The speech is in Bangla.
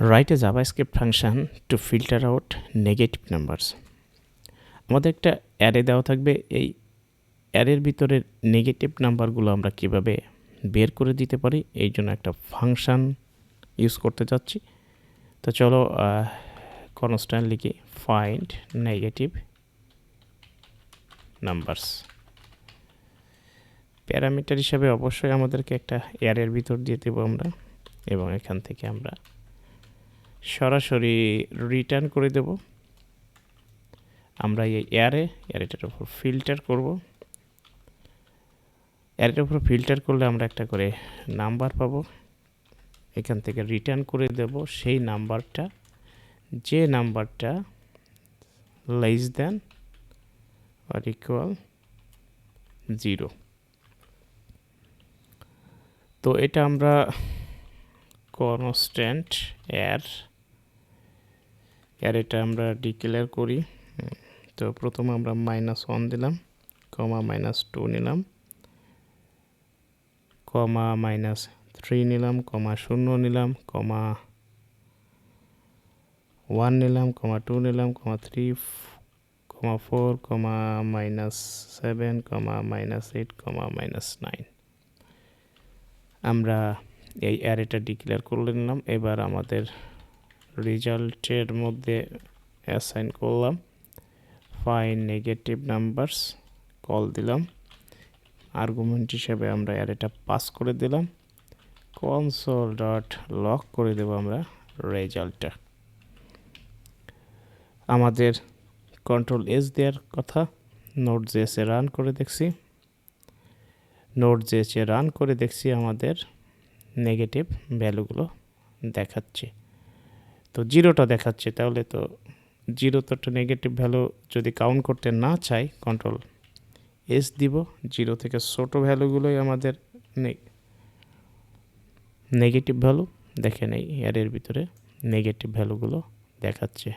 Write a JavaScript function to filter out negative numbers. আমাদের একটা অ্যারে দেওয়া থাকবে, এই অ্যারের ভিতরে নেগেটিভ নাম্বারগুলো আমরা কিভাবে বের করে দিতে পারি এই জন্য একটা ফাংশন ইউজ করতে যাচ্ছি। তো চলো কনস্ট্যান্ট লিখি ফাইন্ড নেগেটিভ নাম্বারস। প্যারামিটার হিসাবে অবশ্যই আমাদেরকে একটা অ্যারের ভিতর দিয়ে দেবো আমরা, এবং এখান থেকে আমরা সরাসরি রিটার্ন করে দেব। আমরা এই অ্যারেটার উপর ফিল্টার করব। অ্যারেটার উপর ফিল্টার করলে আমরা একটা করে নাম্বার পাবো, এখান থেকে রিটার্ন করে দেব সেই নাম্বারটা, যে নাম্বারটা লেস দ্যান অর ইকুয়াল 0। তো এটা আমরা কনস্ট্যান্ট অ্যারেটা আমরা ডিক্লেয়ার করি। তো প্রথমে আমরা -1 দিলাম, কমা -2 নিলাম, কমা -3 নিলাম, কমা 0 নিলাম, কমা 1 নিলাম, কমা 2 নিলাম, কমা 3, কমা 4, কমা -7, কমা -8, কমা -9। আমরা এই অ্যারেটা ডিক্লেয়ার করে নিলাম। এবার আমাদের রেজাল্টের মধ্যে অ্যাসাইন করলাম ফাইন্ড নেগেটিভ নাম্বারস, কল দিলাম। আর্গুমেন্ট হিসেবে আমরা অ্যারেটা পাস করে দিলাম। কনসোল ডট লগ করে দেব আমরা রেজাল্টটা। আমাদের কন্ট্রোল এস দেওয়ার কথা, নোড.js এ রান করে দেখছি, নোড.js এ রান করে দেখছি আমাদের নেগেটিভ ভ্যালুগুলো দেখাচ্ছে। তো 0টা দেখাচ্ছে, তাহলে তো 0 তো একটা নেগেটিভ ভ্যালু যদি কাউন্ট করতে না চাই কন্ট্রোল এস দিব। 0 থেকে ছোট ভ্যালুগুলোই আমাদের নেগেটিভ ভ্যালু। দেখেন এই অ্যারের ভিতরে নেগেটিভ ভ্যালুগুলো দেখাচ্ছে।